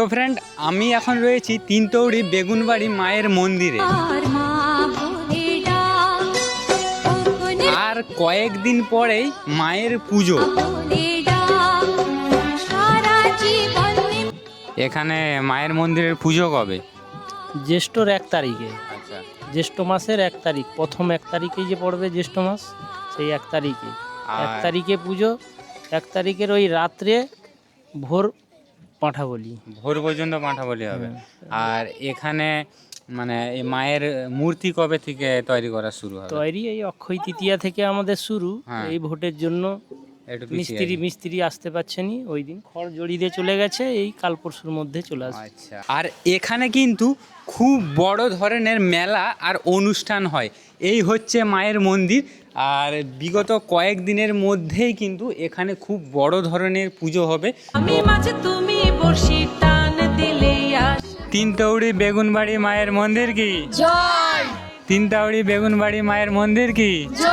তো ফ্রেন্ড, আমি এখন রয়েছি তিনতৌড়ি বেগুনবাড়ি মায়ের মন্দিরে। আর কয়েকদিন পরেই মায়ের পুজো। এখানে মায়ের মন্দিরের পুজো কবে? জ্যৈষ্ঠর 1 তারিখে, আচ্ছা, জ্যৈষ্ঠ মাসের 1 তারিখ, প্রথম 1 তারিখেই যে পড়বে জ্যৈষ্ঠ মাস, সেই 1 তারিখে। 1 তারিখে পুজো, 1 তারিখের ওই রাত্রে ভোর পাঁঠা বলি, ভোর পর্যন্ত পাঁঠা বলি হবে। আর এখানে মানে এই মায়ের মূর্তি কবে থেকে তৈরি করা শুরু হবে? তৈরি এই অক্ষয় তৃতীয়া থেকে আমাদের শুরু। হ্যাঁ। এই ভোটের জন্য একটু পিছিয়ে মিস্ত্রি আসতে পারছেনি, ওই দিন খড় জড়িয়ে দিয়ে চলে গেছে, এই কাল পরশুর মধ্যে চলে আসবে। আচ্ছা। আর এখানে কিন্তু খুব বড় ধরনের মেলা আর অনুষ্ঠান হয়। এই হচ্ছে মায়ের মন্দির। আর বিগত কয়েকদিনের মধ্যেই কিন্তু এখানে খুব বড় ধরনের পুজো হবে। আমি মাঝে তুমি বর্ষি টান দিলে তিনতৌড়ি বেগুনবাড়ি মায়ের মন্দির কি জয় তিনতৌড়ি বেগুনবাড়ি মায়ের মন্দির কি জয়।